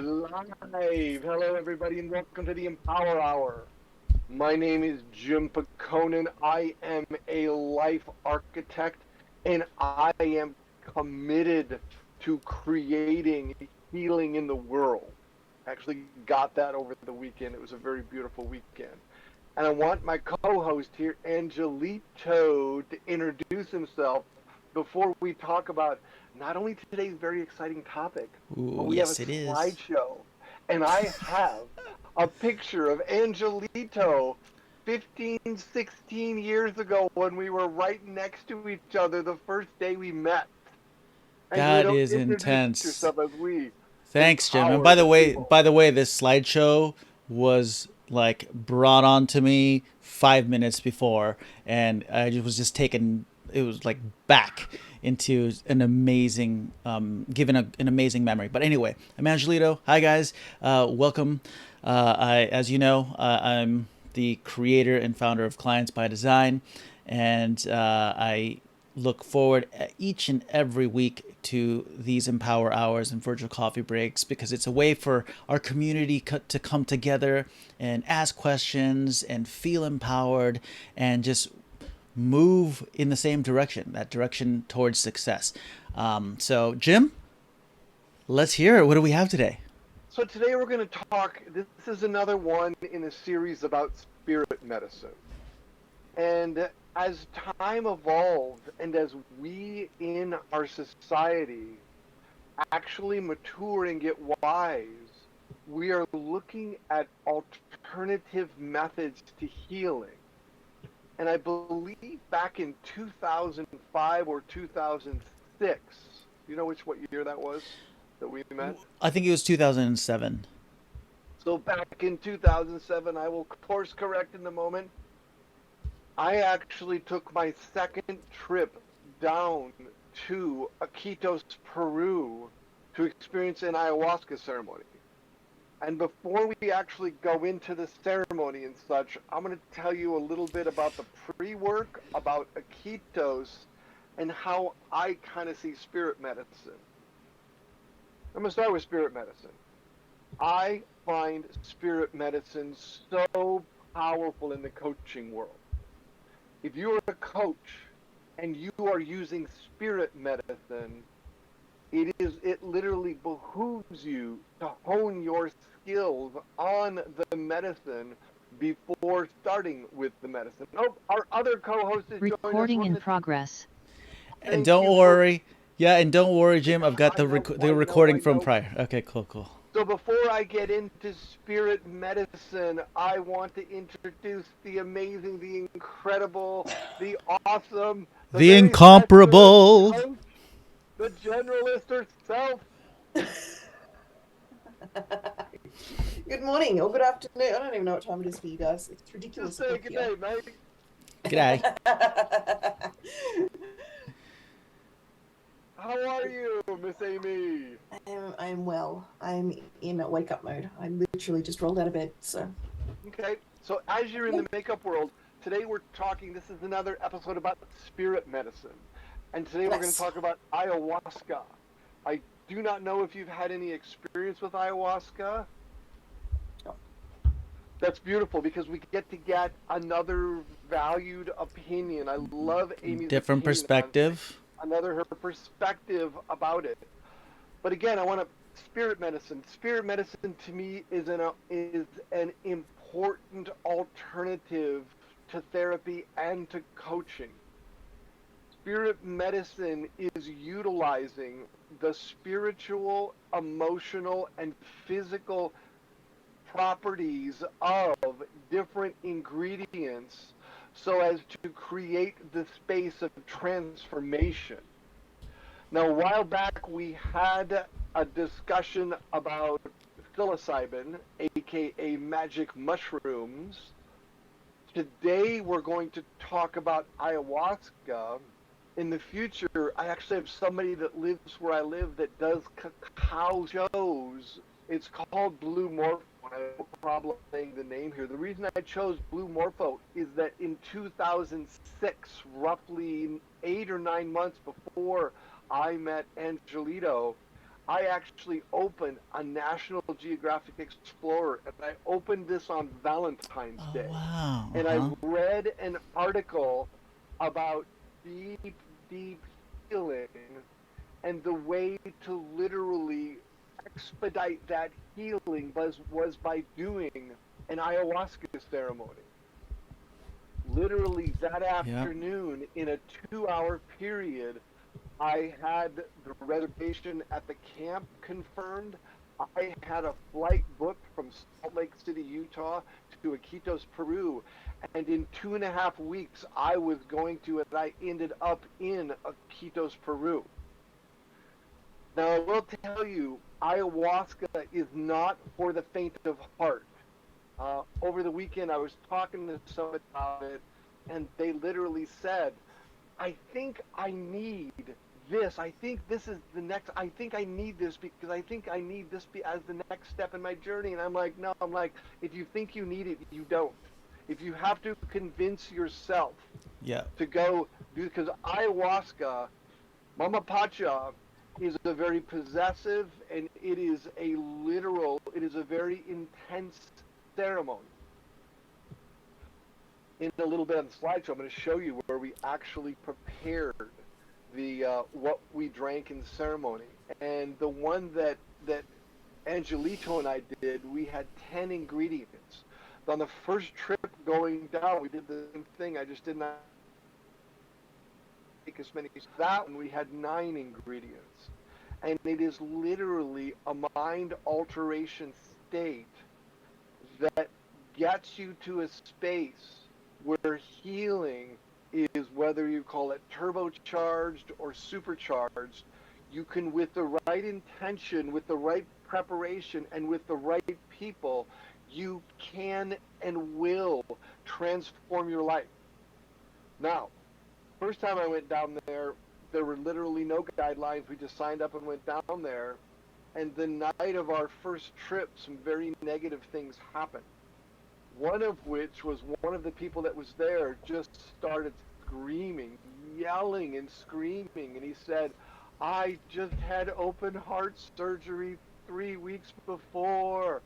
are live. Hello, everybody, and welcome to the Empower Hour. My name is Jim Paconin. I am a life architect, and I am committed to creating healing in the world. Actually, got that over the weekend. It was a very beautiful weekend. And I want my co-host here, Angelito, to introduce himself before we talk about not only today's very exciting topic, but Ooh, we have a yes, it is. slideshow. And I have a picture of Angelito 15, 16 years ago when we were right next to each other the first day we met. That Angelito, is introduce intense. yourself as we Thanks, Jim. And empower by the the way, people. by the way, this slideshow was like brought on to me 5 minutes before, and I was just taken. It was like back into an amazing, given an amazing memory. But anyway, I'm Angelito. Hi guys, welcome. As you know, I'm the creator and founder of Clients by Design, and I look forward each and every week to these empower hours and virtual coffee breaks because it's a way for our community to come together and ask questions and feel empowered and just move in the same direction, that direction towards success. So, Jim, let's hear it. What do we have today? So today we're going to talk. This is another one in a series about spirit medicine. And as time evolves and as we in our society actually mature and get wise, we are looking at alternative methods to healing. And I believe back in 2005 or 2006, you know what year that was that we met? I think it was 2007. So back in 2007, I will course correct in the moment. I actually took my second trip down to Iquitos, Peru to experience an ayahuasca ceremony. And before we actually go into the ceremony and such, I'm going to tell you a little bit about the pre-work, about Iquitos, and how I kind of see spirit medicine. I'm going to start with spirit medicine. I find spirit medicine so powerful in the coaching world. If you are a coach and you are using spirit medicine, it literally behooves you to hone your skills on the medicine before starting with the medicine. Oh, our other co-host has joined us. Recording in progress. And Thank don't you for. worry. Yeah, and don't worry, Jim. I've got I know, the I know, recording I from know. prior. Okay, cool, cool. So before I get into spirit medicine, I want to introduce the amazing, the incredible, the awesome, the The very special incomparable. coach, the generalist herself. Good morning or good afternoon. I don't even know what time it is for you guys. It's Just ridiculous say o'clock good here. day, mate. G'day. How are you, Miss Amy? I'm well. I'm in wake up mode. I literally just rolled out of bed. So Okay, so as you're in yeah. the makeup world, today we're talking, this is another episode about spirit medicine. And today we're going to Nice. talk about ayahuasca. I do not know if you've had any experience with ayahuasca. Oh, That's beautiful because we get another valued opinion. I love Amy's Different opinion on perspective. another her perspective about it. But again, I want to spirit medicine. Spirit medicine to me is an important alternative to therapy and to coaching. Spirit medicine is utilizing the spiritual, emotional, and physical properties of different ingredients so as to create the space of transformation. Now, a while back, we had a discussion about psilocybin, aka magic mushrooms. Today, we're going to talk about ayahuasca. In the future, I actually have somebody that lives where I live that does cacao shows. It's called Blue Morpho. I have no problem saying the name here. The reason I chose Blue Morpho is that in 2006, roughly 8 or 9 months before I met Angelito, I actually opened a National Geographic Explorer, and I opened this on Valentine's Oh Day, wow. and I Uh-huh. read an article about deep, deep healing and the way to literally expedite that healing was by doing an ayahuasca ceremony. Literally that Yep. afternoon, in a 2 hour period, I had the reservation at the camp confirmed. I had a flight booked from Salt Lake City, Utah to Iquitos, Peru. And in 2.5 weeks, I was going to, and I ended up in Iquitos, Peru. Now, I will tell you, ayahuasca is not for the faint of heart. Over the weekend, I was talking to someone about it, and they literally said, I think I need this. I think this is the next. I think I need this because I think I need this as the next step in my journey. And I'm like, no, I'm like, if you think you need it, you don't. If you have to convince yourself Yep. to go do, because ayahuasca, Mama Pacha, is a very possessive, and it is a literal, it is a very intense ceremony. In a little bit on the slideshow, I'm going to show you where we actually prepared the what we drank in the ceremony. And the one that Angelito and I did, we had 10 ingredients. On the first trip going down, we did the same thing. I just did not take as many as that one. We had 9 ingredients. And it is literally a mind alteration state that gets you to a space where healing is, whether you call it turbocharged or supercharged, you can, with the right intention, with the right preparation, and with the right people, you can and will transform your life. Now, first time I went down there were literally no guidelines. We just signed up and went down there. And the night of our first trip, some very negative things happened. One of which was one of the people that was there just started screaming, yelling and screaming. And he said, I just had open heart surgery 3 weeks before.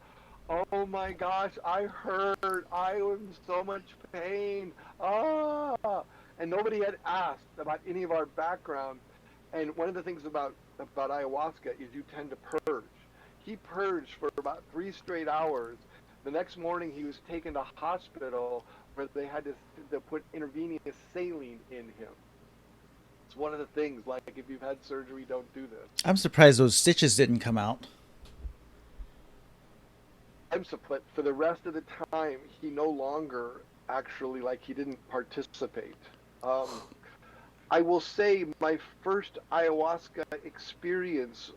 Oh my gosh, I hurt. I was in so much pain. Ah! And nobody had asked about any of our background. And one of the things about ayahuasca is you tend to purge. He purged for about 3 straight hours. The next morning, he was taken to hospital where they had to put intravenous saline in him. It's one of the things, like, if you've had surgery, don't do this. I'm surprised those stitches didn't come out. But for the rest of the time, he no longer actually, like, he didn't participate. I will say my first ayahuasca experience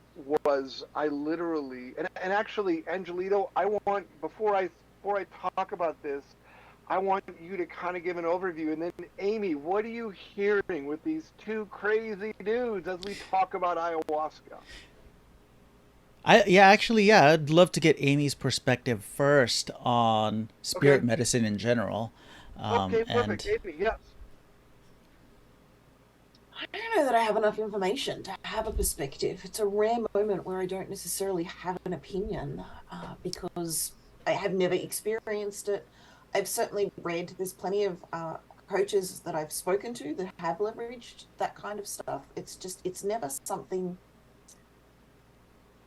was, I literally, and actually, Angelito, I want, before I talk about this, I want you to kind of give an overview, and then Amy, what are you hearing with these two crazy dudes as we talk about ayahuasca? I'd love to get Amy's perspective first on spirit Okay, medicine in general. okay, perfect, And Amy, yes. I don't know that I have enough information to have a perspective. It's a rare moment where I don't necessarily have an opinion because I have never experienced it. I've certainly read, there's plenty of coaches that I've spoken to that have leveraged that kind of stuff. It's just, it's never something.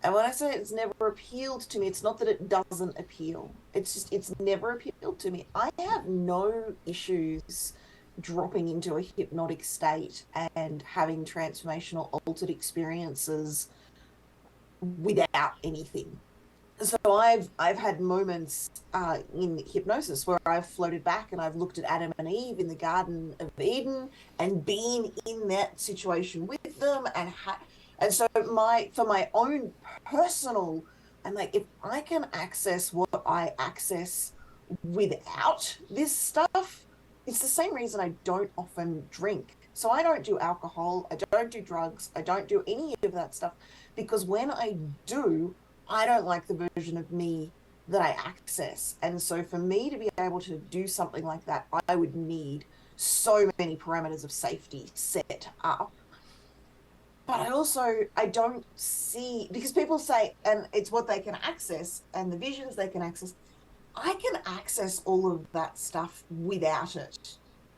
And when I say it's never appealed to me, it's not that it doesn't appeal. It's just, it's never appealed to me. I have no issues dropping into a hypnotic state and having transformational altered experiences without anything. So I've had moments in hypnosis where I've floated back and I've looked at Adam and Eve in the Garden of Eden and been in that situation with them, and so for my own personal, I'm like, if I can access what I access without this stuff, it's the same reason I don't often drink. So I don't do alcohol, I don't do drugs, I don't do any of that stuff, because when I do, I don't like the version of me that I access. And so for me to be able to do something like that, I would need so many parameters of safety set up. but I don't see, because people say, and it's what they can access and the visions they can access. I can access all of that stuff without it,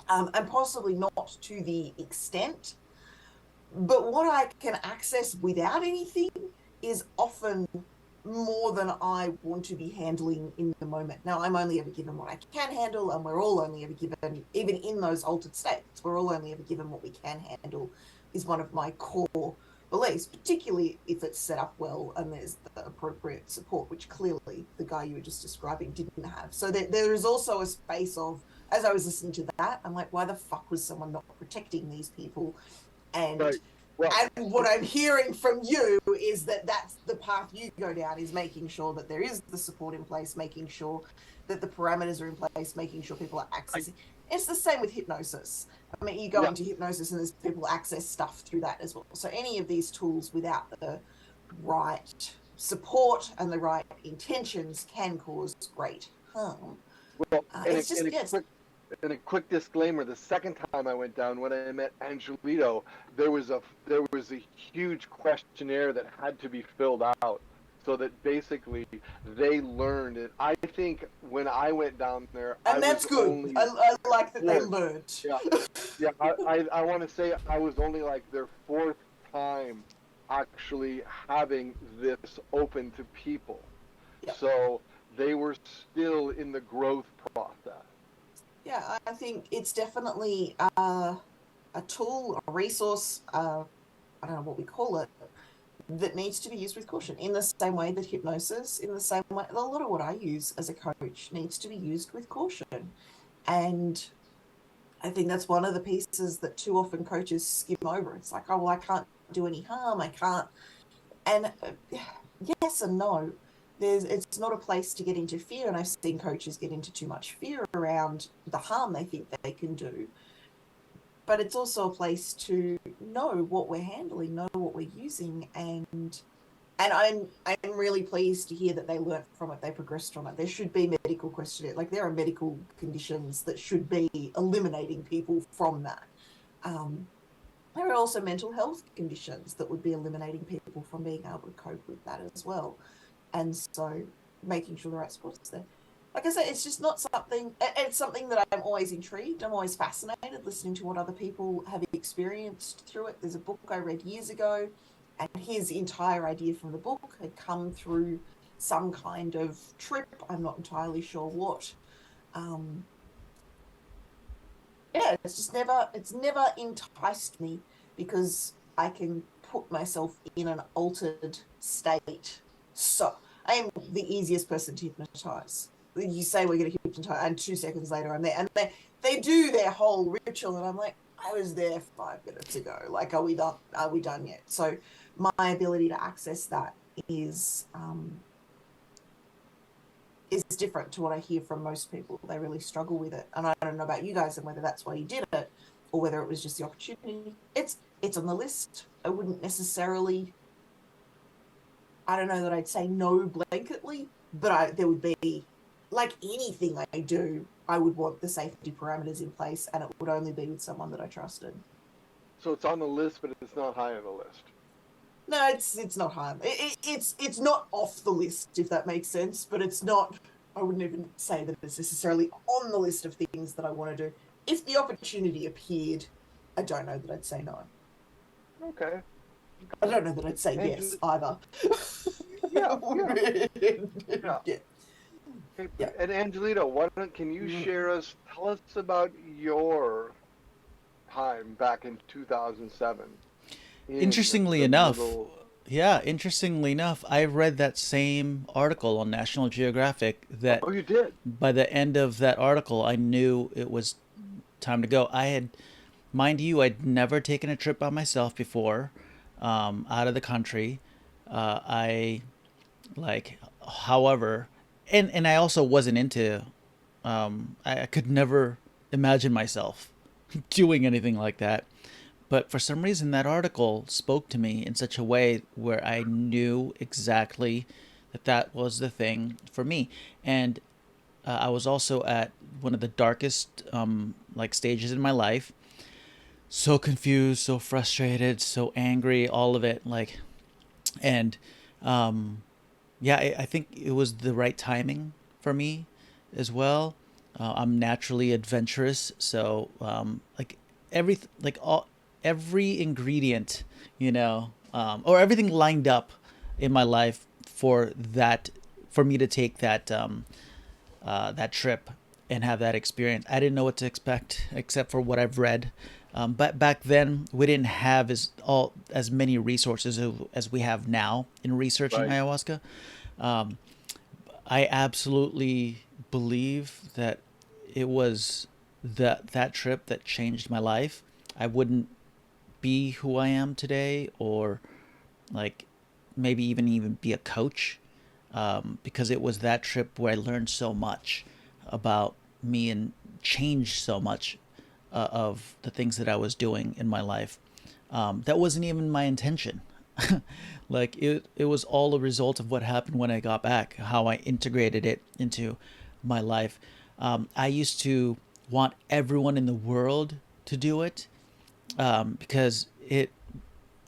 and possibly not to the extent. But what I can access without anything is often more than I want to be handling in the moment. Now, I'm only ever given what I can handle, and we're all only ever given, even in those altered states, we're all only ever given what we can handle, is one of my core beliefs, particularly if it's set up well and there's the appropriate support, which clearly the guy you were just describing didn't have. So there is also a space of, as I was listening to that, I'm like, why the fuck was someone not protecting these people? And Right. Well, and what I'm hearing from you is that that's the path you go down, is making sure that there is the support in place, making sure that the parameters are in place, making sure people are accessing. It's the same with hypnosis. I mean, you go into hypnosis and there's people access stuff through that as well. So any of these tools without the right support and the right intentions can cause great harm. well, It's just, yes. And a quick disclaimer: the second time I went down, when I met Angelito, there was a huge questionnaire that had to be filled out, so that basically they learned it. I think when I went down there, And that's good. I like that they learned. Yeah. I want to say I was only like their fourth time actually having this open to people. Yep. So they were still in the growth process. Yeah, I think it's definitely a tool, a resource, I don't know what we call it, that needs to be used with caution, in the same way that hypnosis, in the same way, a lot of what I use as a coach needs to be used with caution. And I think that's one of the pieces that too often coaches skim over. It's like, oh, well, I can't do any harm. I can't. And yes and no. It's not a place to get into fear, and I've seen coaches get into too much fear around the harm they think they can do. But it's also a place to know what we're handling, know what we're using, and I'm really pleased to hear that they learnt from it, they progressed from it. There should be medical questionnaire, like there are medical conditions that should be eliminating people from that. There are also mental health conditions that would be eliminating people from being able to cope with that as well. And so making sure the right support's there. Like I said, it's just not something, it's something that I'm always intrigued. I'm always fascinated listening to what other people have experienced through it. There's a book I read years ago, and his entire idea from the book had come through some kind of trip. I'm not entirely sure what. Yeah, it's never enticed me, because I can put myself in an altered state. So I am the easiest person to hypnotize. You say we're going to hypnotize, and 2 seconds later I'm there, and they do their whole ritual, and I'm like, I was there 5 minutes ago. Like, are we done? Are we done yet? So my ability to access that is different to what I hear from most people. They really struggle with it, and I don't know about you guys and whether that's why you did it or whether it was just the opportunity. It's on the list. I wouldn't necessarily, I don't know that I'd say no blanketly, but there would be, like anything I do, I would want the safety parameters in place, and it would only be with someone that I trusted. So it's on the list, but it's not high on the list. No, it's not high. It's not off the list, if that makes sense, but it's not, I wouldn't even say that it's necessarily on the list of things that I want to do. If the opportunity appeared, I don't know that I'd say no. Okay. I don't know that I'd say yes either. Yeah. Yeah. And Angelito, can you tell us about your time back in 2007? Interestingly enough, I read that same article on National Geographic that Oh, you did? by the end of that article, I knew it was time to go. Mind you, I'd never taken a trip by myself before, out of the country. However, and I also wasn't into, I could never imagine myself doing anything like that. But for some reason, that article spoke to me in such a way where I knew exactly that was the thing for me. And I was also at one of the darkest stages in my life. so confused, so frustrated, so angry, all of it. And um, yeah, I think it was the right timing for me as well. I'm naturally adventurous, so every ingredient, or everything lined up in my life for me to take that trip and have that experience. I didn't know what to expect except for what I've read. But back then, we didn't have as many resources as we have now in researching Right. ayahuasca. Um, I absolutely believe that it was that trip that changed my life. I wouldn't be who I am today, or like maybe even be a coach, because it was that trip where I learned so much about me and changed so much of the things that I was doing in my life. That wasn't even my intention. It was all a result of what happened when I got back, how I integrated it into my life. I used to want everyone in the world to do it, because it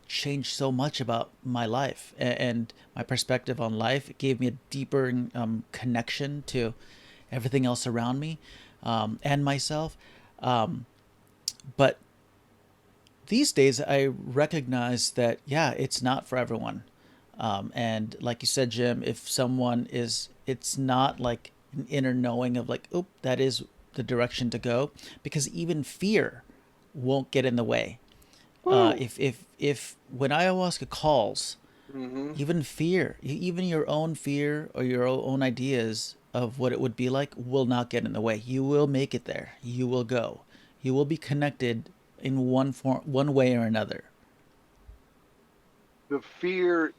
changed so much about my life and my perspective on life. It gave me a deeper connection to everything else around me, and myself. Um, but these days, I recognize that, yeah, it's not for everyone. And like you said, Jim, if someone is, it's not like an inner knowing of like, oh, that is the direction to go, because even fear won't get in the way. Woo. If when ayahuasca calls, Mm-hmm. even fear, even your own fear or your own ideas of what it would be like will not get in the way. You will make it there. You will go. You will be connected in one way or another. The fear.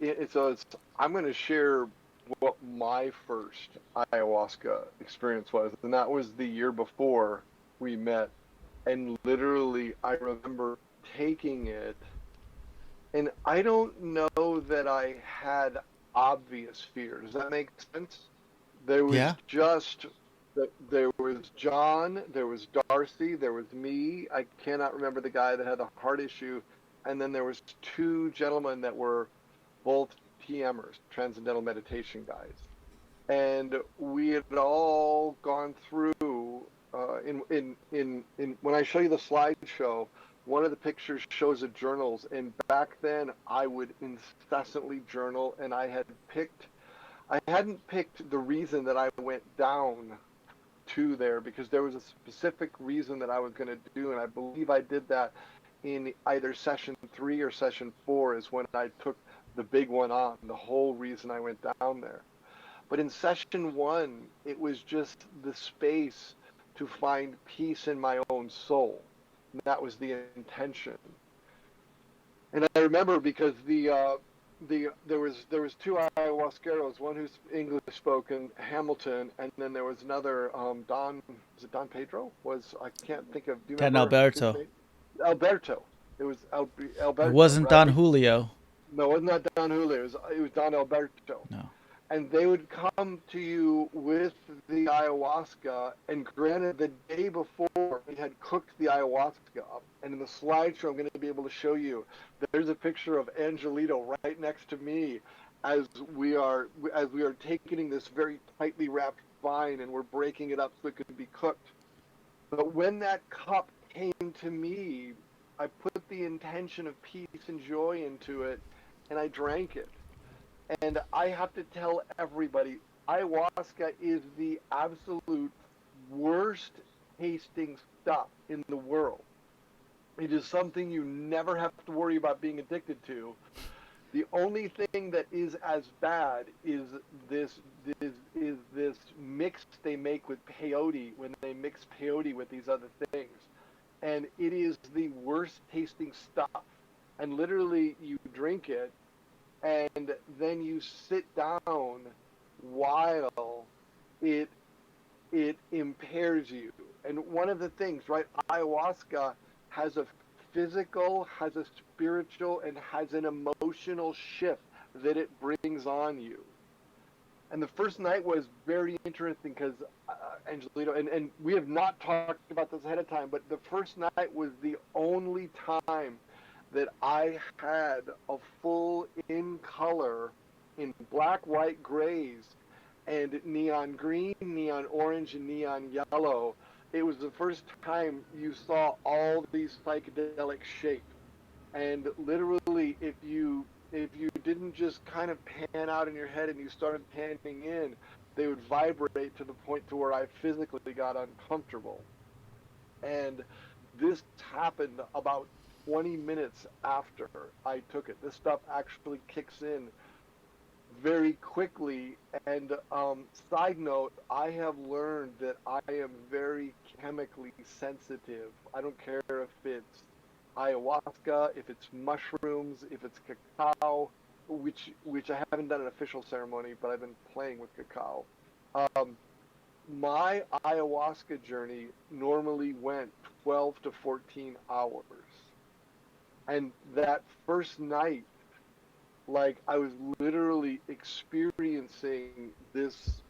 I'm going to share what my first ayahuasca experience was, and that was the year before we met. And literally, I remember taking it, and I don't know that I had obvious fear. Does that make sense? There was Yeah. just there was John, there was Darcy, there was me. I cannot remember the guy that had the heart issue, and then there was two gentlemen that were both TMers, transcendental meditation guys, and we had all gone through. In when I show you the slideshow, one of the pictures shows the journals, and back then I would incessantly journal, and I hadn't picked the reason that I went down to there because there was a specific reason that I was going to do, and I believe I did that in either session 3 or session 4 is when I took the big one on, the whole reason I went down there. But in session 1, it was just the space to find peace in my own soul. And that was the intention. And I remember because there was two ayahuasqueros, one who's English spoken, Hamilton, and then there was another Don. Was it Don Pedro? Was I can't think of. Do you Dan remember his Alberto. name? Alberto. It was It Alberto, wasn't Don right? Julio. No, it wasn't that Don Julio. It was Don Alberto, No. and they would come to you with the ayahuasca. And granted, the day before we had cooked the ayahuasca up, and in the slideshow I'm going to be able to show you. There's a picture of Angelito right next to me as we are taking this very tightly wrapped vine and we're breaking it up so it could be cooked. But when that cup came to me, I put the intention of peace and joy into it, and I drank it. And I have to tell everybody, ayahuasca is the absolute worst tasting stuff in the world. It is something you never have to worry about being addicted to. The only thing that is as bad this is this mix they make with peyote when they mix peyote with these other things. And it is the worst tasting stuff. And literally you drink it and then you sit down while it it impairs you. And one of the things, right, ayahuasca has a physical, has a spiritual, and has an emotional shift that it brings on you. And the first night was very interesting because Angelito, and we have not talked about this ahead of time, but the first night was the only time that I had a full in color, in black, white, grays, and neon green, neon orange, and neon yellow. It was the first time you saw all these psychedelic shapes. And literally, if you didn't just kind of pan out in your head and you started panning in, they would vibrate to the point to where I physically got uncomfortable. And this happened about 20 minutes after I took it. This stuff actually kicks in very quickly. And side note, I have learned that I am very chemically sensitive. I don't care if it's ayahuasca, if it's mushrooms, if it's cacao, which I haven't done an official ceremony, but I've been playing with cacao. Um, my ayahuasca journey normally went 12 to 14 hours. And that first night, like I was literally experiencing this,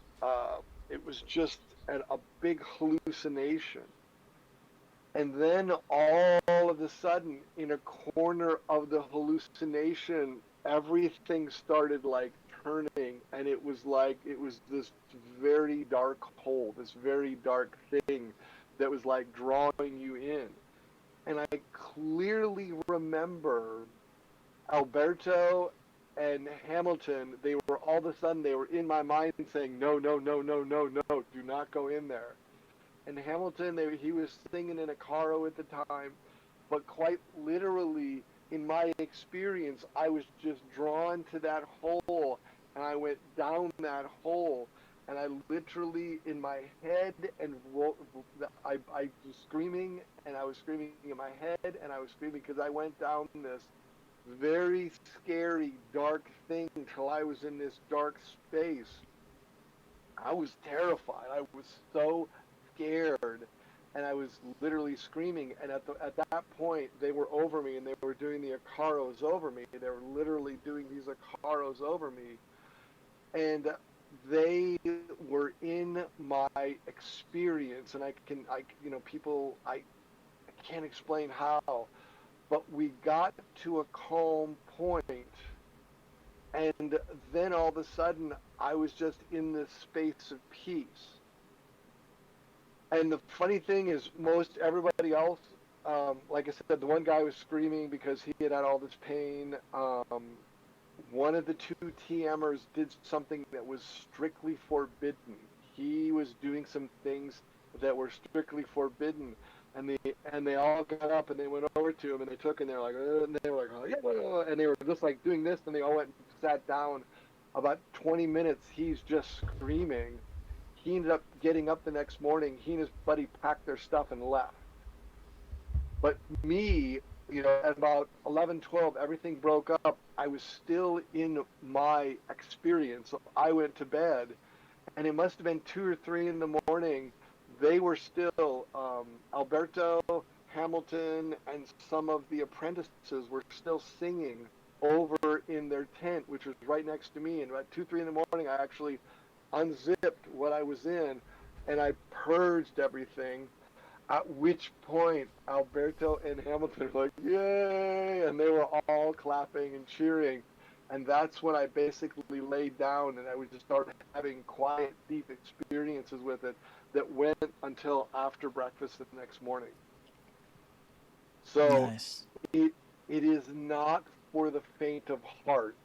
it was just a big hallucination. And then all of a sudden, in a corner of the hallucination, everything started like turning, and it was like it was this very dark hole, this very dark thing that was like drawing you in. And I clearly remember Alberto and Hamilton, they were all of a sudden, they were in my mind saying, no, no, no, no, no, no, do not go in there. And Hamilton, he was singing in a caro at the time, but quite literally, in my experience, I was just drawn to that hole, and I went down that hole, and I literally, in my head, and I was screaming, and I was screaming in my head, and I was screaming because I went down this very scary, dark thing till I was in this dark space. I was terrified. I was so scared, and I was literally screaming. And at that point, they were over me, and they were doing the Icaros over me. They were literally doing these Icaros over me, and they were in my experience. And people, I can't explain how, but we got to a calm point, and then all of a sudden, I was just in this space of peace. And the funny thing is, most everybody else, like I said, the one guy was screaming because he had all this pain. One of the two TMers did something that was strictly forbidden. He was doing some things that were strictly forbidden, and they all got up and they went over to him and they took and they were like, and they were like, oh yeah, and they were just like doing this, and they all went and sat down. About 20 minutes, he's just screaming. He ended up getting up the next morning. He and his buddy packed their stuff and left. But me, at about 11, 12, everything broke up. I was still in my experience. So I went to bed, and it must have been 2 or 3 in the morning. They were still, Alberto, Hamilton, and some of the apprentices were still singing over in their tent, which was right next to me. And about 2, 3 in the morning, I actually unzipped what I was in, and I purged everything. At which point, Alberto and Hamilton were like, yay! And they were all clapping and cheering. And that's when I basically laid down and I would just start having quiet, deep experiences with it that went until after breakfast the next morning. So Nice. it is not for the faint of heart.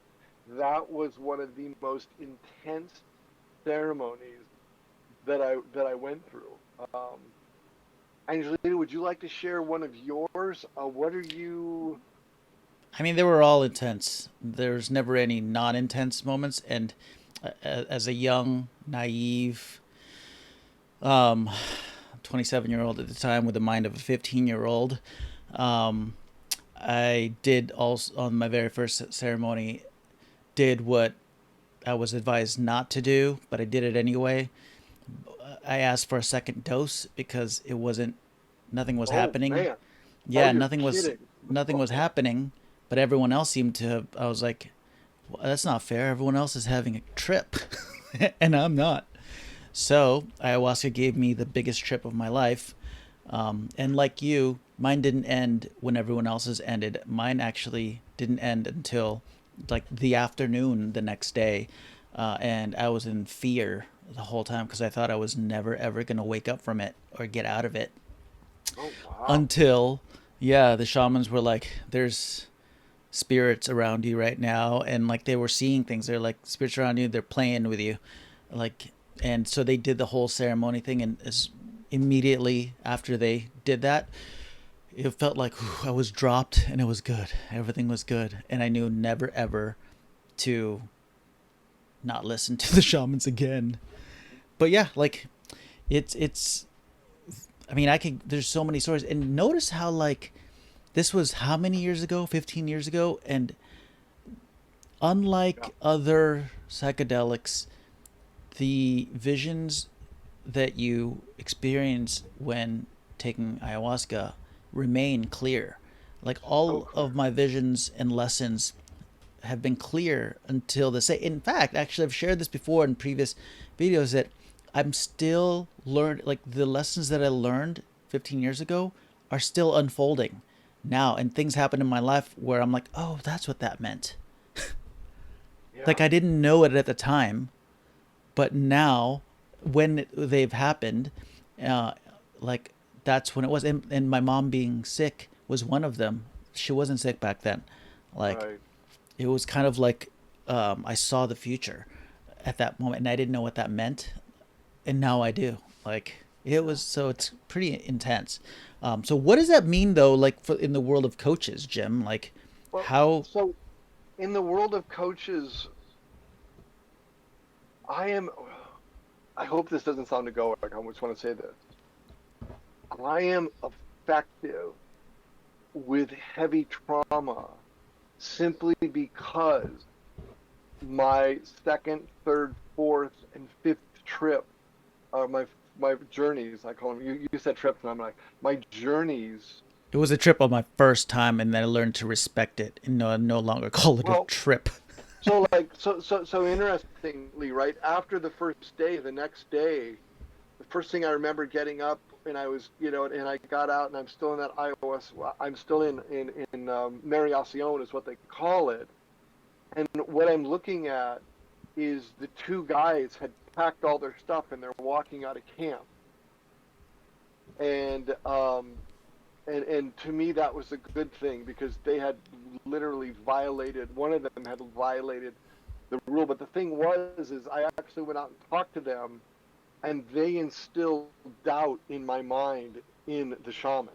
That was one of the most intense ceremonies that I went through. Angelina, would you like to share one of yours? What are you? I mean, they were all intense. There's never any non-intense moments. And as a young, naive, 27-year-old at the time with the mind of a 15-year-old, I did also, on my very first ceremony, did what I was advised not to do, but I did it anyway. I asked for a second dose because nothing was Oh happening. man! Oh, Yeah, you're kidding! nothing was happening, but everyone else seemed to have, I was like, well, that's not fair. Everyone else is having a trip. and I'm not. So ayahuasca gave me the biggest trip of my life. And like you, mine didn't end when everyone else's ended. Mine actually didn't end until like the afternoon the next day. And I was in fear the whole time because I thought I was never ever going to wake up from it or get out of it Oh wow. until, yeah, the shamans were like, there's spirits around you right now. And like they were seeing things. They're like, spirits around you, they're playing with you. Like, and so they did the whole ceremony thing. And as immediately after they did that, it felt like whew, I was dropped and it was good. Everything was good. And I knew never ever to not listen to the shamans again. But yeah, like it's I mean, I could there's so many stories, and notice how like this was how many years ago? 15 years ago, and Yeah. unlike other psychedelics, the visions that you experience when taking ayahuasca remain clear. Like So all clear. of my visions and lessons have been clear until this day. In fact, actually, I've shared this before in previous videos that I'm still learned. Like the lessons that I learned 15 years ago are still unfolding now, and things happen in my life where I'm like, oh, that's what that meant. Yeah. Like I didn't know it at the time, but now when they've happened, uh, like that's when it was. And my mom being sick was one of them. She wasn't sick back then. Like Right. it was kind of like I saw the future at that moment, and I didn't know what that meant, and now I do. Like it Yeah. was so it's pretty intense. So what does that mean though? Like for in the world of coaches, Jim, like Well, how? so in the world of coaches, I am. I hope this doesn't sound egoic. I just want to say this. I am effective with heavy trauma simply because my second, third, fourth, and fifth trip, my journeys. I call them. You said trips, and I'm like my journeys. It was a trip on my first time, and then I learned to respect it and no longer call it a Well, trip. so interestingly, right after the first day, the next day, the first thing I remember getting up and I was, and I got out and I'm still in that iOS. I'm still in Mariacion is what they call it. And what I'm looking at is the two guys had packed all their stuff and they're walking out of camp. And and to me that was a good thing because they had literally violated. One of them had violated the rule. But the thing was, is I actually went out and talked to them, and they instilled doubt in my mind in the shaman.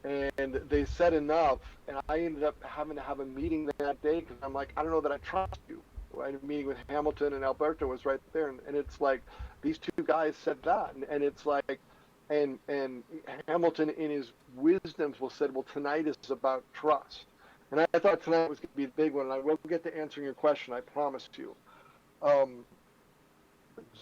And they said enough, and I ended up having to have a meeting that day because I'm like, I don't know that I trust you. I had a meeting with Hamilton, and Alberto was right there, and it's like these two guys said that, and it's like, and Hamilton in his wisdoms will said, well, tonight is about trust, and I thought tonight was going to be the big one, and I will get to answering your question, I promise you. Um,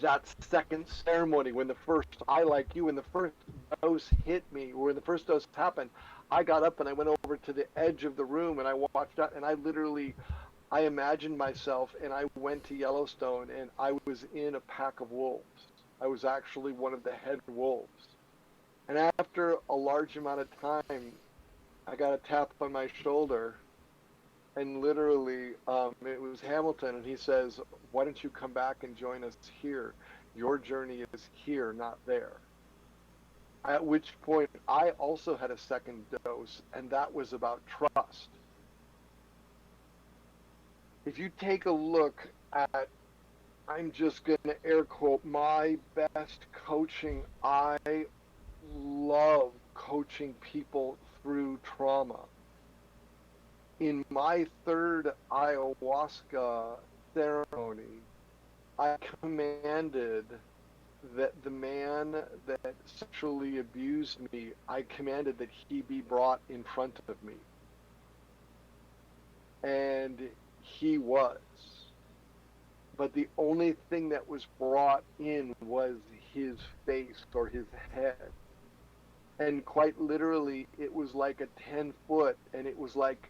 that second ceremony when the first I like you when the first dose hit me or when the first dose happened, I got up and I went over to the edge of the room and I watched out and I imagined myself and I went to Yellowstone and I was in a pack of wolves. I was actually one of the head wolves. And after a large amount of time, I got a tap on my shoulder and literally it was Hamilton, and he says, why don't you come back and join us here? Your journey is here, not there. At which point I also had a second dose, and that was about trust. If you take a look at, I'm just going to air quote, my best coaching, I love coaching people through trauma. In my third ayahuasca ceremony, I commanded that the man that sexually abused me, I commanded that he be brought in front of me. And he was. But the only thing that was brought in was his face or his head. And quite literally, it was like a 10 foot, and it was like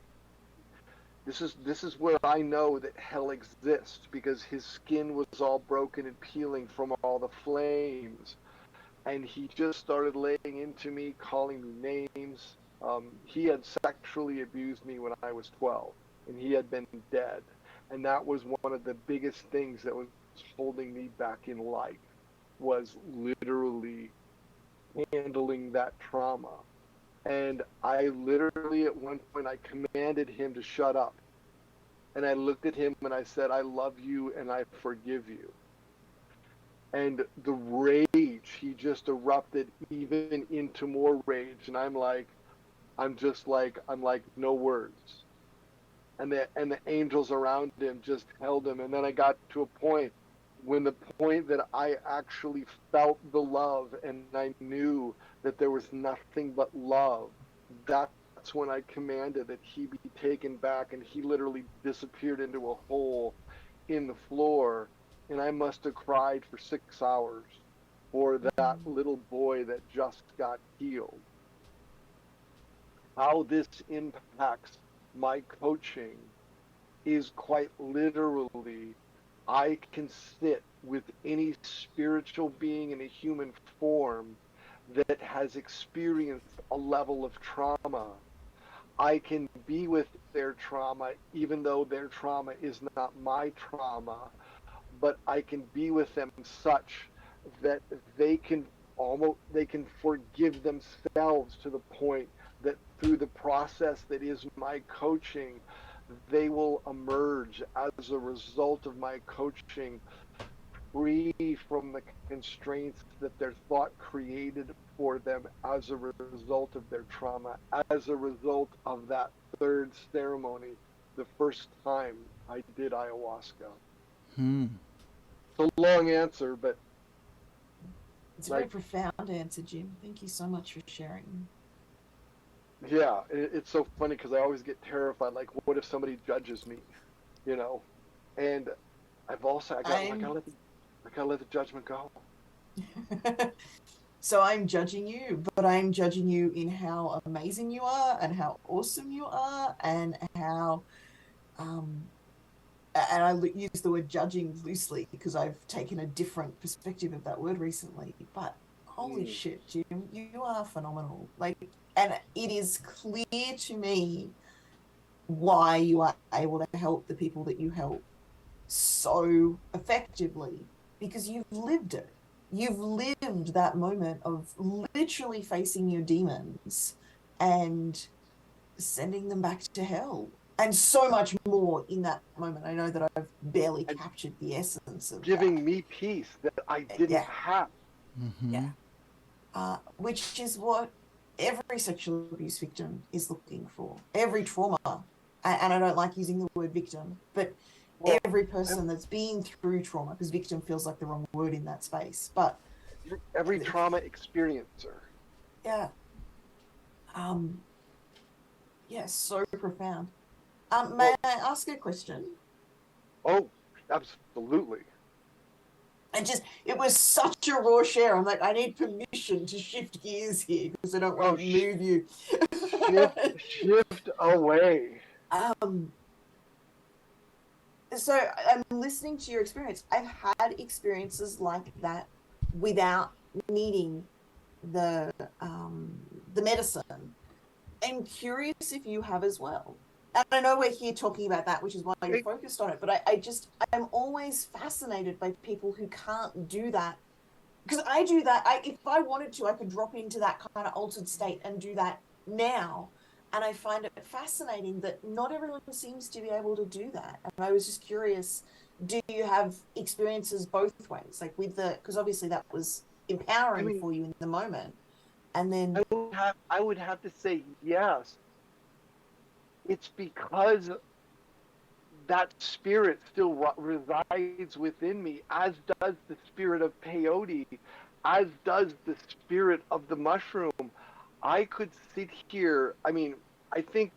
This is where I know that hell exists, because his skin was all broken and peeling from all the flames, and he just started laying into me, calling me names. He had sexually abused me when I was 12, and he had been dead, and that was one of the biggest things that was holding me back in life, was literally handling that trauma. And I literally, at one point, I commanded him to shut up. And I looked at him and I said, I love you and I forgive you. And the rage, he just erupted even into more rage. And I'm like, no words. And the angels around him just held him. And then I got to a point, when the point that I actually felt the love and I knew that there was nothing but love, that's when I commanded that he be taken back, and he literally disappeared into a hole in the floor. And I must have cried for 6 hours for that little boy that just got healed. How this impacts my coaching is quite literally, I can sit with any spiritual being in a human form that has experienced a level of trauma. I can be with their trauma, even though their trauma is not my trauma, but I can be with them such that they can forgive themselves, to the point that through the process that is my coaching, they will emerge as a result of my coaching, free from the constraints that their thought created for them as a result of their trauma, as a result of that third ceremony, the first time I did ayahuasca. Hmm. It's a long answer, but It's a very profound answer, Jim. Thank you so much for sharing. yeah, it's so funny because I always get terrified. Like, what if somebody judges me? You know, and I gotta let the judgment go. So I'm judging you, but I'm judging you in how amazing you are and how awesome you are, and how um and I use the word judging loosely because I've taken a different perspective of that word recently. But holy Mm. shit, Jim, you are phenomenal. Like, and it is clear to me why you are able to help the people that you help so effectively, because you've lived it. You've lived that moment of literally facing your demons and sending them back to hell, and so much more in that moment. I know that I've barely And captured the essence of that. giving me peace that I didn't Yeah, have. Mm-hmm. yeah. Which is what every sexual abuse victim is looking for. Every trauma, and I don't like using the word victim, but Well, every person that's been through trauma, because victim feels like the wrong word in that space. But every trauma experiencer. yeah, um, yeah, so profound. May Well, I ask a question? oh, absolutely. It was such a raw share. I'm like, I need permission to shift gears here because I don't want Oh, to move you. shift away. um, so I'm listening to your experience. I've had experiences like that without needing the um, the medicine. I'm curious if you have as well. And I know we're here talking about that, which is why you're focused on it. But I'm always fascinated by people who can't do that, because I do that. If I wanted to, I could drop into that kind of altered state and do that now. And I find it fascinating that not everyone seems to be able to do that. And I was just curious, do you have experiences both ways? Like with because obviously that was I empowering mean, for you in the moment. And then, I would have to say yes. It's because that spirit still resides within me, as does the spirit of peyote, as does the spirit of the mushroom. I could sit here. I mean, I think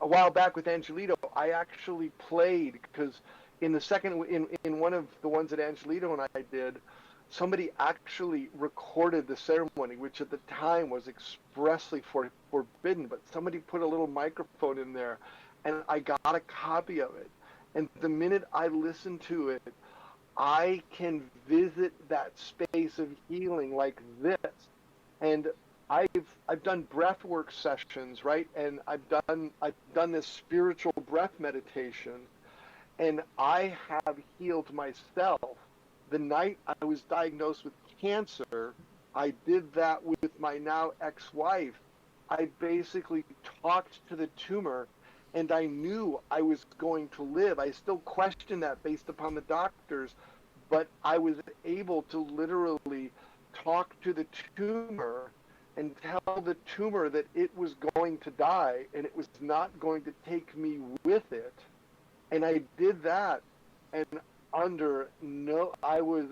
a while back with Angelito, I actually played, because in one of the ones that Angelito and I did, somebody actually recorded the ceremony, which at the time was expressly forbidden. But somebody put a little microphone in there, and I got a copy of it. And the minute I listen to it, I can visit that space of healing like this. And I've done breath work sessions, right? And I've done this spiritual breath meditation, and I have healed myself. The night I was diagnosed with cancer, I did that with my now ex-wife. I basically talked to the tumor, and I knew I was going to live. I still question that based upon the doctors, but I was able to literally talk to the tumor and tell the tumor that it was going to die and it was not going to take me with it. And I did that, and under no, I was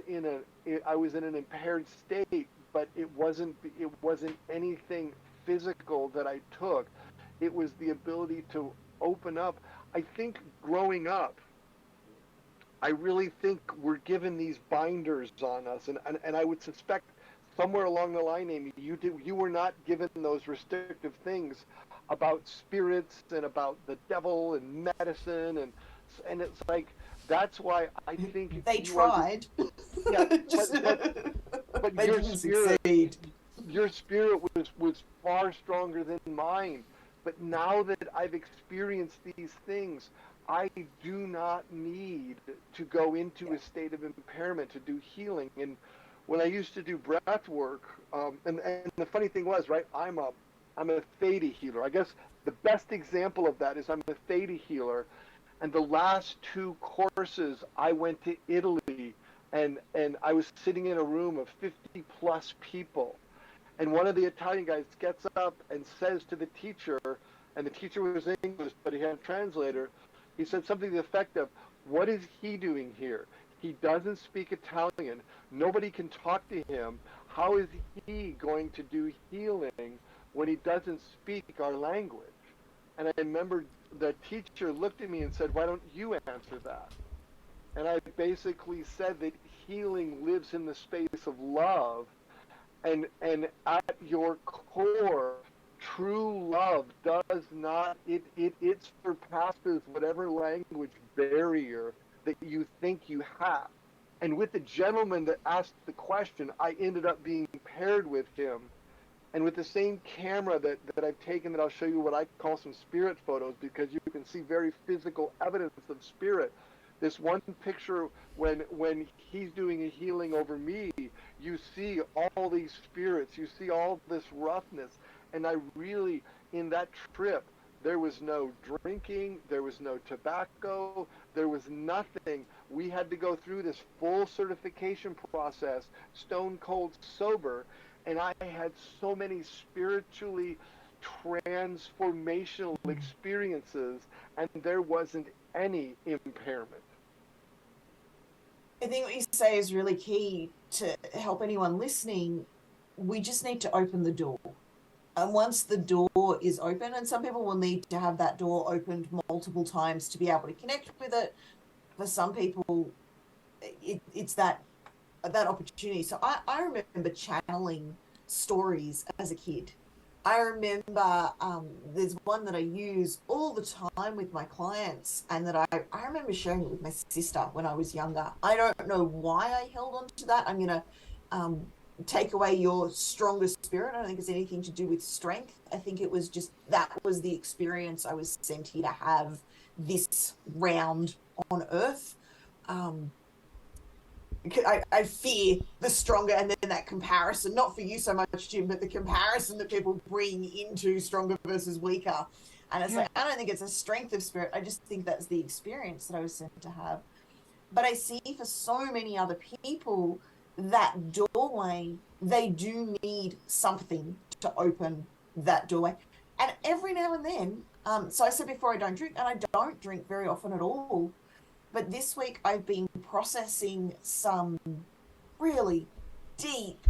in an impaired state, but it wasn't anything physical that I took. It was the ability to open up. I think growing up, I really think we're given these binders on us, and I would suspect somewhere along the line, Amy, you were not given those restrictive things about spirits and about the devil and medicine, and it's like that's why I think They you are tried. yeah, Just, but they didn't succeed. your spirit was far stronger than mine. But now that I've experienced these things, I do not need to go into a state of impairment to do healing. And when I used to do breath work, and the funny thing was, right, I'm a theta healer. I guess the best example of that is I'm a theta healer, and the last two courses I went to Italy, and I was sitting in a room of 50 plus people, and one of the Italian guys gets up and says to the teacher, and the teacher was English, but he had a translator. He said something to the effect of, "What is he doing here? He doesn't speak Italian. Nobody can talk to him. How is he going to do healing when he doesn't speak our language?" And I remember the teacher looked at me and said, "Why don't you answer that?" And I basically said that healing lives in the space of love, and at your core, true love does not, it surpasses whatever language barrier that you think you have. And with the gentleman that asked the question, I ended up being paired with him, and with the same camera that I've taken, that I'll show you what I call some spirit photos, because you can see very physical evidence of spirit. This one picture, when he's doing a healing over me, you see all these spirits, you see all this roughness. And I really, in that trip, there was no drinking, there was no tobacco, there was nothing. We had to go through this full certification process, stone cold sober, and I had so many spiritually transformational experiences, and there wasn't any impairment. I think what you say is really key to help anyone listening. We just need to open the door. And once the door is open, and some people will need to have that door opened multiple times to be able to connect with it. For some people, it's that opportunity. So I remember channeling stories as a kid. I remember there's one that I use all the time with my clients, and that I remember sharing it with my sister when I was younger. I don't know why I held on to that. I'm going to take away your strongest spirit. I don't think it's anything to do with strength. I think it was just that was the experience I was sent here to have this round on Earth. I fear the stronger, and then that comparison, not for you so much, Jim, but the comparison that people bring into stronger versus weaker. And it's like, I don't think it's a strength of spirit. I just think that's the experience that I was sent to have. But I see for so many other people, that doorway, they do need something to open that doorway. And every now and then, so I said before, I don't drink, and I don't drink very often at all. But this week I've been processing some really deep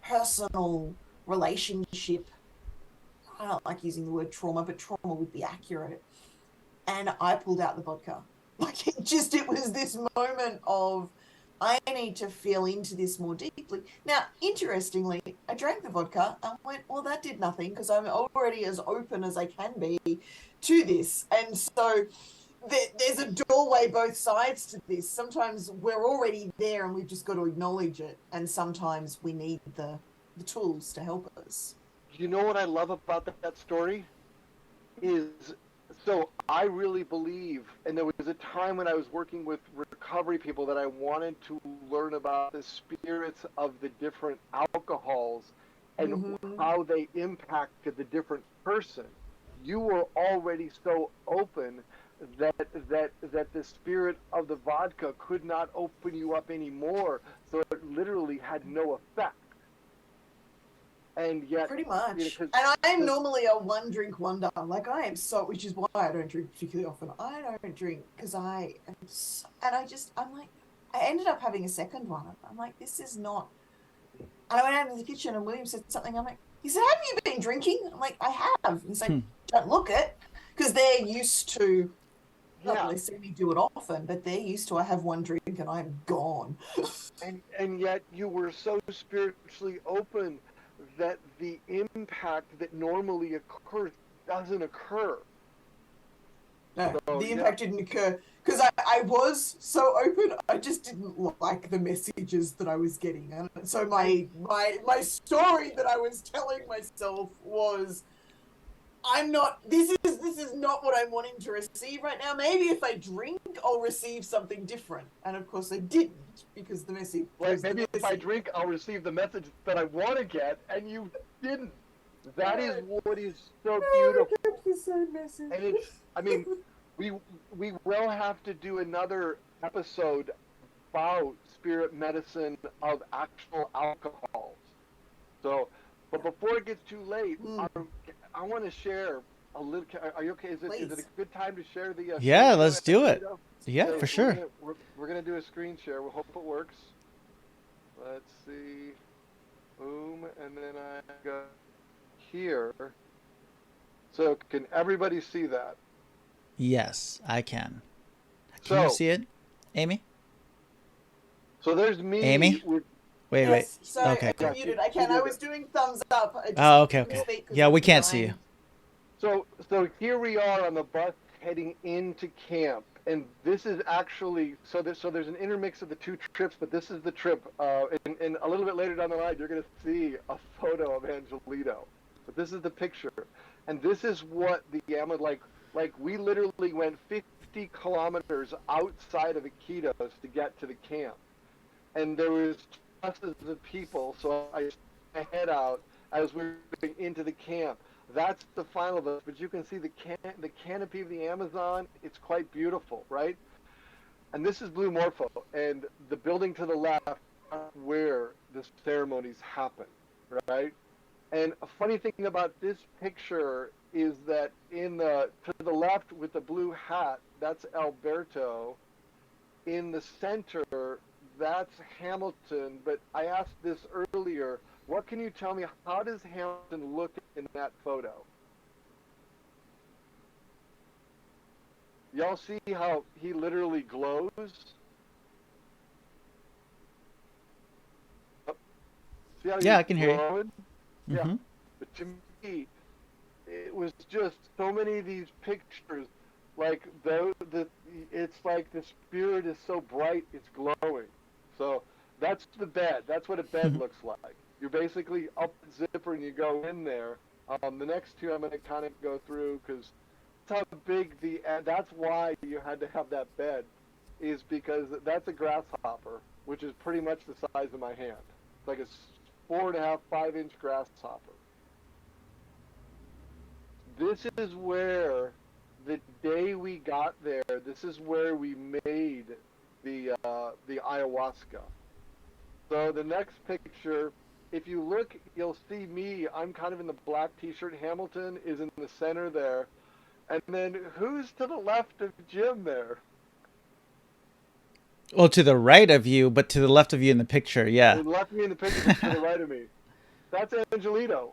personal relationship. I don't like using the word trauma, but trauma would be accurate. And I pulled out the vodka. Like it was this moment of I need to feel into this more deeply. Now, interestingly, I drank the vodka and went, well, that did nothing because I'm already as open as I can be to this. And so there's a doorway both sides to this. Sometimes we're already there and we've just got to acknowledge it. And sometimes we need the tools to help us. You know what I love about that story? Is so I really believe, and there was a time when I was working with recovery people that I wanted to learn about the spirits of the different alcohols and how they impacted the different person. You were already so open that the spirit of the vodka could not open you up anymore, so it literally had no effect. And yet, pretty much. You know, and I am normally a one drink wonder. Like I am so, which is why I don't drink particularly often. I don't drink because I am so, and I'm like, I ended up having a second one. I'm like, this is not. And I went out into the kitchen and William said something. I'm like, he said, have you been drinking? I'm like, I have. And he's like, don't look it, because they're used to. Not that they see me do it often, but they're used to I have one drink and I'm gone. and yet you were so spiritually open that the impact that normally occurs doesn't occur. No, so, the impact didn't occur because I was so open. I just didn't like the messages that I was getting, and so my story that I was telling myself was, I'm not. This is not what I'm wanting to receive right now. Maybe if I drink, I'll receive something different. And of course, I didn't, because the message. Right, maybe if I drink, I'll receive the message that I want to get, and you didn't. That is what is so beautiful. I kept the same message. And it's. I mean, we will have to do another episode about spirit medicine of actual alcohols. So, but before it gets too late, I want to share a little. Are you okay? Is it a good time to share the? Yeah, let's do it. Yeah, so for sure. We're gonna do a screen share. We'll hope it works. Let's see. Boom, and then I go here. So can everybody see that? Yes, I can. Can you see it, Amy? So there's me. Amy? Wait. So okay. I'm muted. I can. I was doing thumbs up. Okay. Yeah, we can't see you. So here we are on the bus heading into camp, and this is actually there's an intermix of the two trips, but this is the trip. And a little bit later down the line, you're going to see a photo of Angelito. But this is the picture, and this is what the Yama like we literally went 50 kilometers outside of Iquitos to get to the camp, and there was buses of people, so I head out as we were going into the camp. That's the final bus, but you can see the canopy of the Amazon. It's quite beautiful, right? And this is Blue Morpho, and the building to the left where the ceremonies happen, right? And a funny thing about this picture is that to the left with the blue hat, that's Alberto. In the center, that's Hamilton. But I asked this earlier, what can you tell me? How does Hamilton look in that photo? Y'all see how he literally glows? Yeah, I can hear you. Yeah, mm-hmm. But to me, it was just so many of these pictures, like it's like the spirit is so bright, it's glowing. So that's the bed. That's what a bed looks like. You're basically up the zipper and you go in there. The next two I'm going to kind of go through because that's how big that's why you had to have that bed, is because that's a grasshopper, which is pretty much the size of my hand. It's like a 4.5, 5-inch grasshopper. This is where the day we got there, this is where we made the ayahuasca. So the next picture, if you look, you'll see me. I'm kind of in the black t-shirt. Hamilton is in the center there. And then who's to the left of Jim there? Well, to the right of you, but to the left of you in the picture, yeah. To the left of me in the picture, but to the right of me. That's Angelito.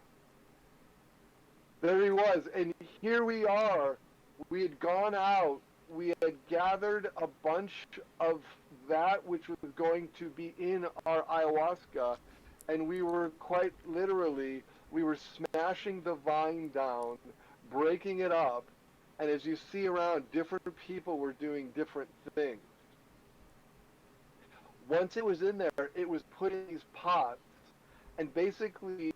There he was. And here we are. We had gone out. We had gathered a bunch of that which was going to be in our ayahuasca, and we were quite literally, we were smashing the vine down, breaking it up, and as you see around, different people were doing different things. Once it was in there, it was put in these pots, and basically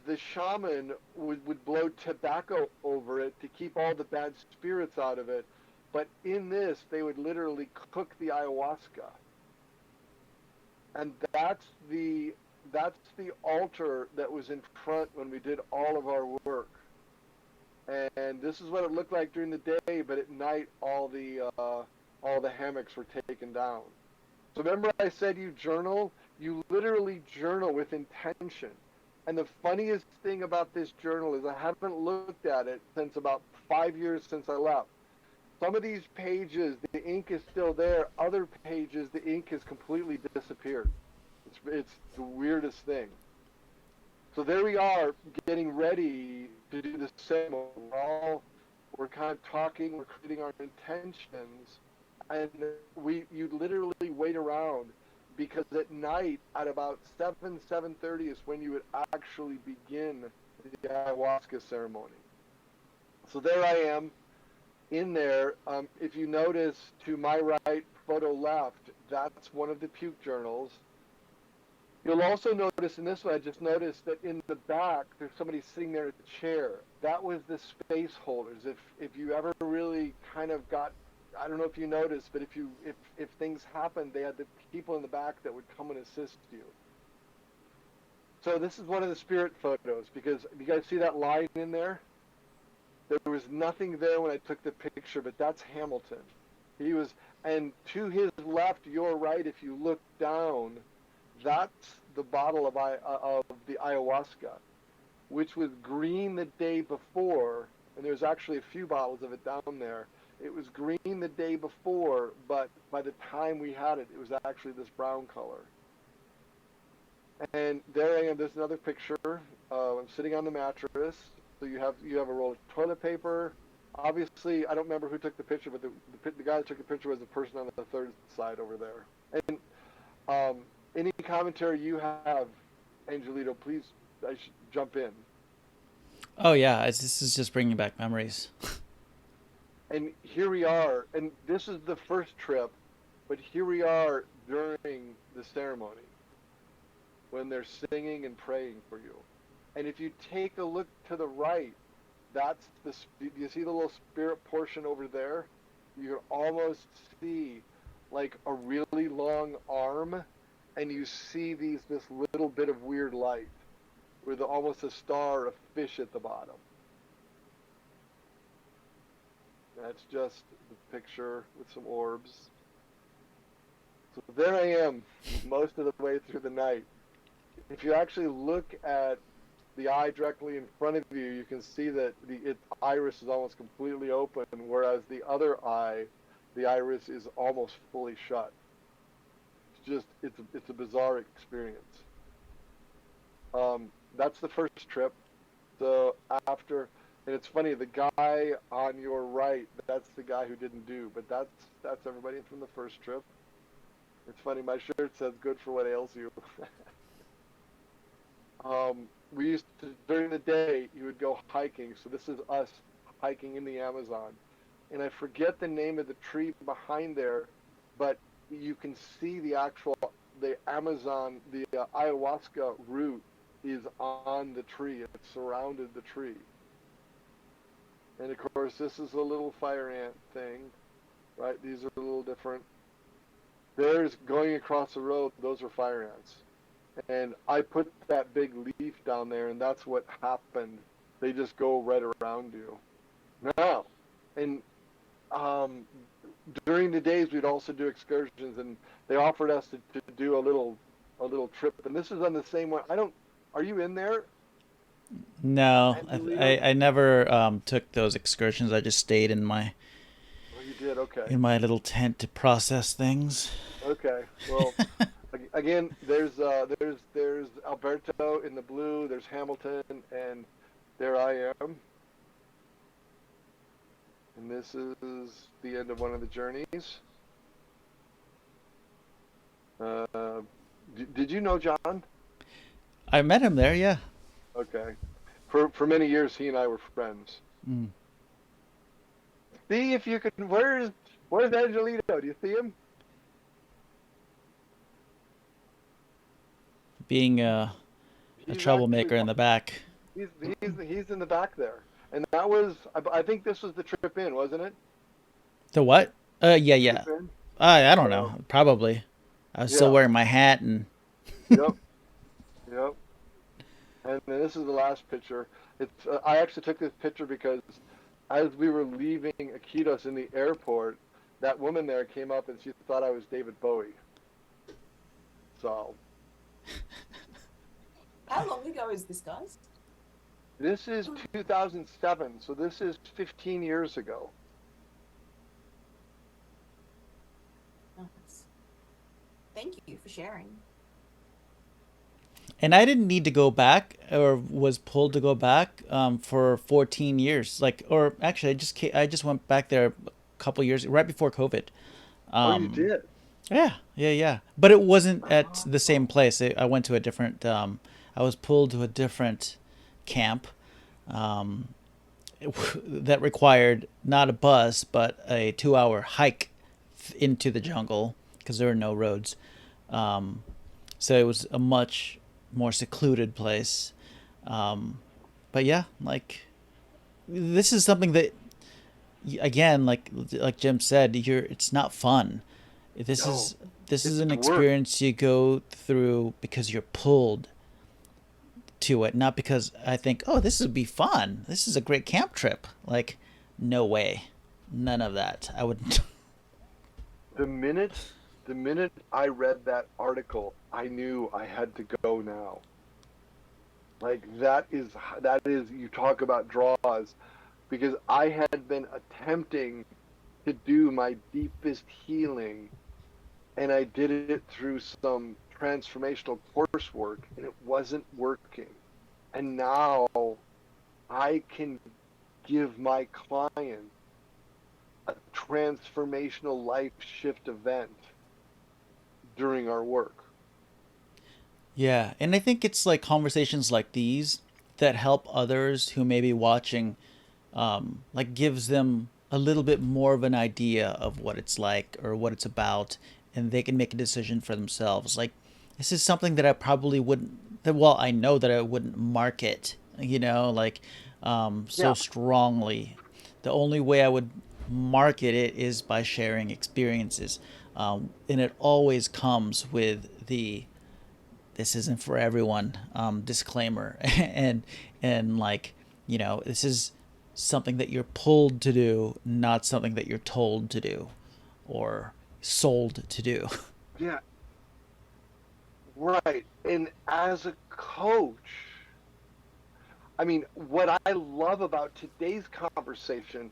the shaman would blow tobacco over it to keep all the bad spirits out of it. But in this, they would literally cook the ayahuasca. And that's the altar that was in front when we did all of our work. And this is what it looked like during the day, but at night all the hammocks were taken down. So remember I said you journal? You literally journal with intention. And the funniest thing about this journal is I haven't looked at it since about 5 years since I left. Some of these pages, the ink is still there. Other pages, the ink has completely disappeared. It's the weirdest thing. So there we are, getting ready to do the ceremony. We're kind of talking, we're creating our intentions, and you literally wait around, because at night, at about 7:30 is when you would actually begin the ayahuasca ceremony. So there I am, in there. If you notice, to my right, photo left, that's one of the puke journals. You'll also notice in this one, I just noticed that in the back, there's somebody sitting there in a chair. That was the space holders. If you ever really kind of got, I don't know if you noticed, but if things happened, they had the people in the back that would come and assist you. So this is one of the spirit photos, because you guys see that line in there? There was nothing there when I took the picture, but that's Hamilton. He was, and to his left, your right, if you look down, that's the bottle of the ayahuasca, which was green the day before, and there's actually a few bottles of it down there. It was green the day before, but by the time we had it, it was actually this brown color. And there I am. There's another picture. I'm sitting on the mattress. So you have a roll of toilet paper. Obviously, I don't remember who took the picture, but the guy that took the picture was the person on the third side over there. And any commentary you have, Angelito, please, I should jump in. Oh yeah, this is just bringing back memories. And here we are, and this is the first trip, but here we are during the ceremony, when they're singing and praying for you. And if you take a look to the right, that's do you see the little spirit portion over there? You can almost see like a really long arm, and you see this little bit of weird light with almost a star of fish at the bottom. That's just the picture with some orbs. So there I am, most of the way through the night. If you actually look at the eye directly in front of you, you can see that its iris is almost completely open, whereas the other eye, the iris is almost fully shut. It's a bizarre experience. That's the first trip. So after, and it's funny, the guy on your right, that's the guy who didn't do, but that's everybody from the first trip. It's funny, my shirt says "Good for what ails you." We used to, during the day, you would go hiking. So this is us hiking in the Amazon. And I forget the name of the tree behind there, but you can see the Amazon, the ayahuasca root is on the tree. It surrounded the tree. And of course, this is a little fire ant thing, right? These are a little different. There's going across the road, those are fire ants. And I put that big leaf down there, and that's what happened. They just go right around you. Now, and during the days, we'd also do excursions, and they offered us to do a little trip. And this is on the same one. Are you in there? No, I never took those excursions. I just stayed in my Oh, you did? Okay. in my little tent to process things. Okay. Well, again, there's Alberto in the blue. There's Hamilton, and there I am. And this is the end of one of the journeys. Uh, did you know John? I met him there. Yeah. Okay. For many years, he and I were friends. Mm. See if you can. Where's Angelito? Do you see him? Being a He's actually troublemaker in the back. he's he's in the back there, and that was I think this was the trip in, wasn't it? The what? Yeah, The yeah. trip in. I don't So know. Probably. I was still yeah, wearing my hat and. yep, yep. And then this is the last picture. It's I actually took this picture because as we were leaving Iquitos in the airport, that woman there came up and she thought I was David Bowie. So How long ago is this, guys? this is 2007, so this is 15 years ago. Nice. Thank you for sharing. And I didn't need to go back or was pulled to go back for 14 years. Like, or actually, I just went back there a couple years right before COVID. Oh, you Um, did? yeah, yeah, yeah. But it wasn't at the Oh, same place. I went to a different. I was pulled to a different camp um, that required not a bus but a 2-hour hike into the jungle because there are no roads. Um, so it was a much more secluded place. Um, but yeah, like this is something that again, like Jim said, it's not fun. This no, is this is it's an work. experience you go through because you're pulled to it, not because I think, oh, this would be fun. This is a great camp trip. Like, no way, none of that. I would. The minute, the minute I read that article, I knew I had to go now. Like that is you talk about draws because I had been attempting to do my deepest healing and I did it through some transformational coursework and it wasn't working. And now I can give my client a transformational life shift event during our work. Yeah, and I think it's like conversations like these that help others who may be watching, like gives them a little bit more of an idea of what it's like or what it's about, and they can make a decision for themselves. Like, this is something that I probably wouldn't. That well, I know that I wouldn't market, like so Yeah, strongly. The only way I would market it is by sharing experiences, and it always comes with the this isn't for everyone disclaimer and like this is something that you're pulled to do, not something that you're told to do or sold to do. yeah, right. And as a coach, I mean, what I love about today's conversation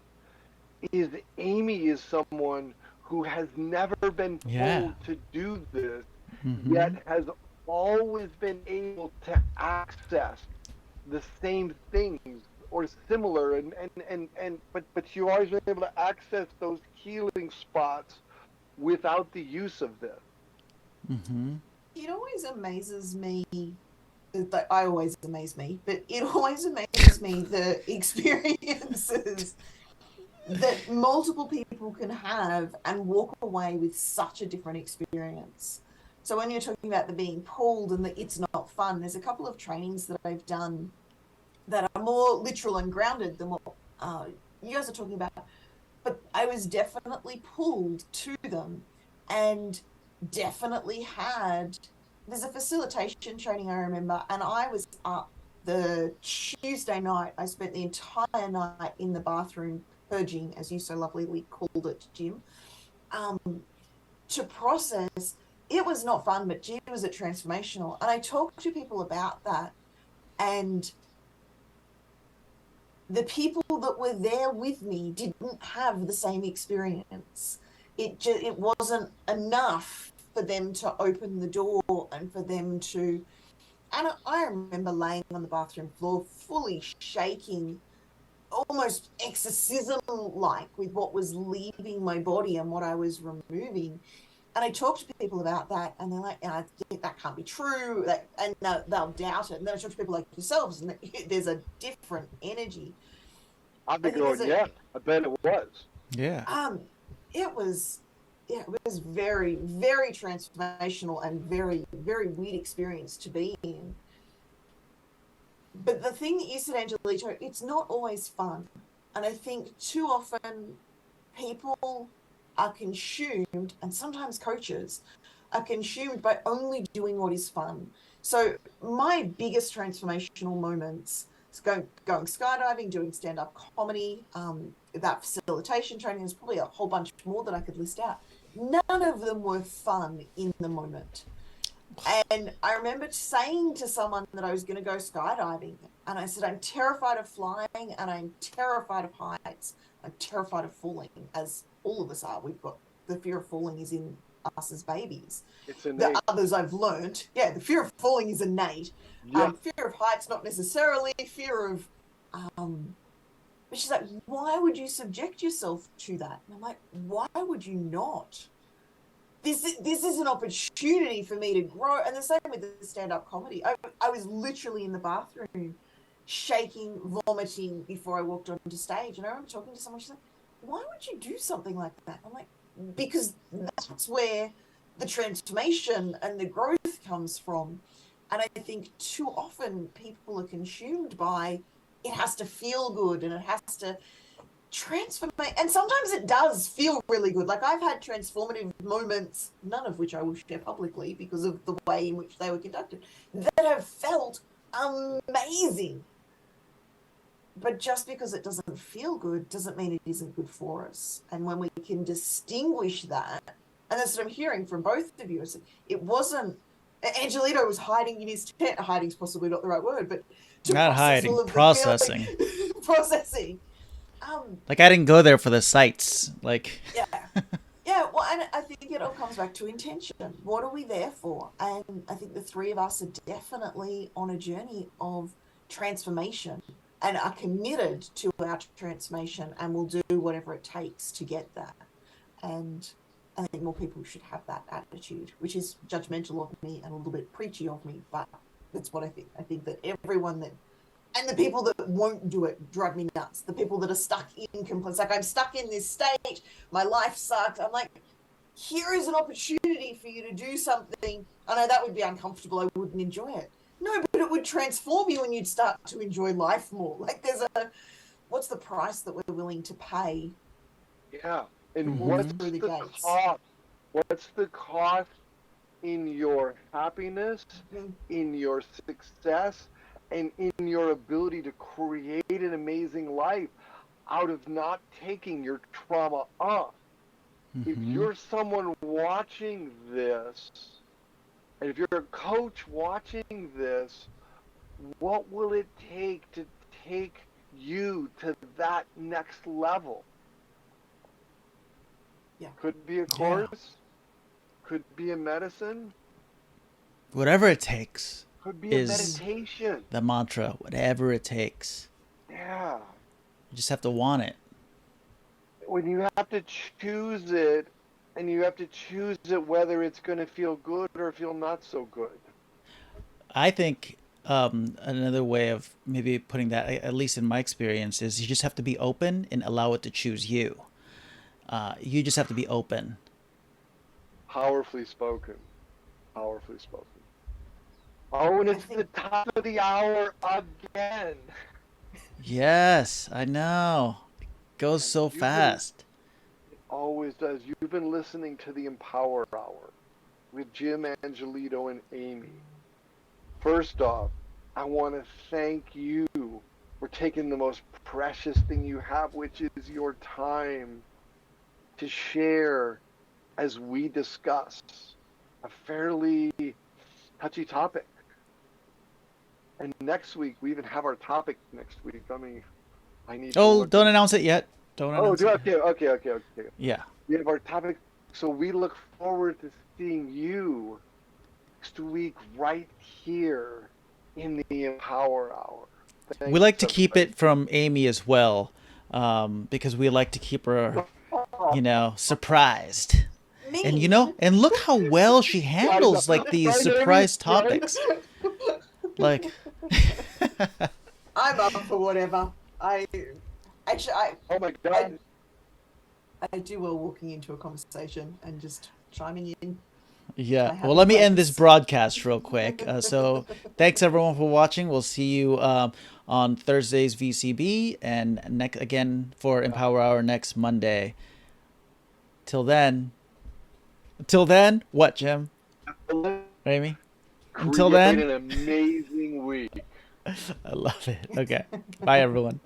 is Amy is someone who has never been Yeah. told to do this, yet Mm-hmm. has always been able to access the same things or similar and but you always been able to access those healing spots without the use of this. Mm-hmm. It always amazes me. Like, I always amaze me, but it always amazes me the experiences that multiple people can have and walk away with such a different experience. So when you're talking about the being pulled and that it's not fun, there's a couple of trainings that I've done that are more literal and grounded than what you guys are talking about. But I was definitely pulled to them and definitely had. There's a facilitation training I remember, and I was up the Tuesday night. I spent the entire night in the bathroom purging, as you so lovely called it, Jim, um, to process. It was not fun, but Jim was at Transformational. And I talked to people about that. And the people that were there with me didn't have the same experience. It wasn't enough for them to open the door and for them to. And I remember laying on the bathroom floor, fully shaking, almost exorcism like with what was leaving my body and what I was removing. And I talk to people about that, and they're like, I think that can't be true. And they'll doubt it. And then I talk to people like yourselves, and there's a different energy. I've been going, yeah, I bet it was. Yeah. It was very, very transformational and very, very weird experience to be in. But the thing that you said, Angelito, it's not always fun. And I think too often people are consumed, and sometimes coaches are consumed by only doing what is fun. So my biggest transformational moments is going skydiving, doing stand-up comedy, that facilitation training. There's probably a whole bunch more that I could list out. None of them were fun in the moment. And I remember saying to someone that I was going to go skydiving, and I said, I'm terrified of flying, and I'm terrified of heights. I'm terrified of falling, as all of us are. We've got the fear of falling is in us as babies. It's innate. The others I've learned, the fear of falling is innate. Yeah. Fear of heights, not necessarily. Fear of, but she's like, why would you subject yourself to that? And I'm like, why would you not? This is an opportunity for me to grow. And the same with the stand-up comedy. I was literally in the bathroom shaking, vomiting before I walked onto stage. And I remember talking to someone, she's like, why would you do something like that? I'm like, because that's where the transformation and the growth comes from. And I think too often people are consumed by, it has to feel good and it has to transform, and sometimes it does feel really good. Like I've had transformative moments, none of which I will share publicly because of the way in which they were conducted, that have felt amazing. But just because it doesn't feel good doesn't mean it isn't good for us. And when we can distinguish that, and that's what I'm hearing from both of you, is it wasn't, Angelito was hiding in his tent. Hiding is possibly not the right word, but not hiding, processing. Processing. Like I didn't go there for the sights. Like Well, and I think it all comes back to intention. What are we there for? And I think the three of us are definitely on a journey of transformation and are committed to our transformation, and will do whatever it takes to get that. And I think more people should have that attitude, which is judgmental of me and a little bit preachy of me, but that's what I think. I think that everyone that, and the people that won't do it drive me nuts. The people that are stuck in complaints, like I'm stuck in this state, my life sucks. I'm like, here is an opportunity for you to do something. I know that would be uncomfortable. I wouldn't enjoy it. No, but it would transform you and you'd start to enjoy life more. Like what's the price that we're willing to pay? Yeah. And what's the cost? What's the cost in your happiness, in your success, and in your ability to create an amazing life out of not taking your trauma off? If you're someone watching this, and if you're a coach watching this, what will it take to take you to that next level? Yeah. Could be a course, could be a medicine, whatever it takes. Could be a meditation. The mantra, whatever it takes. Yeah. You just have to want it. When you have to choose it, and you have to choose it whether it's going to feel good or feel not so good. I think another way of maybe putting that, at least in my experience, is you just have to be open and allow it to choose you. You just have to be open. Powerfully spoken. Powerfully spoken. Oh, and it's the top of the hour again. Yes, I know. It goes so fast. It always does. You've been listening to the Empower Hour with Jim, Angelito, and Amy. First off, I want to thank you for taking the most precious thing you have, which is your time, to share as we discuss a fairly touchy topic. And next week, we even have our topic next week. I need to don't announce it yet. Okay. Yeah. We have our topic, so we look forward to seeing you next week right here in the Empower Hour. We like to keep it from Amy as well, because we like to keep her, surprised. And and look how well she handles like these surprise topics. Like, I'm up for whatever. I Oh my God. I do well walking into a conversation and just chiming in. yeah. Well, let me end this broadcast real quick. So thanks everyone for watching. We'll see you on Thursday's VCB and next again for Empower Hour next Monday. Till then, what, Jim? Amy? Until then, an amazing week. I love it. Okay. Bye, everyone.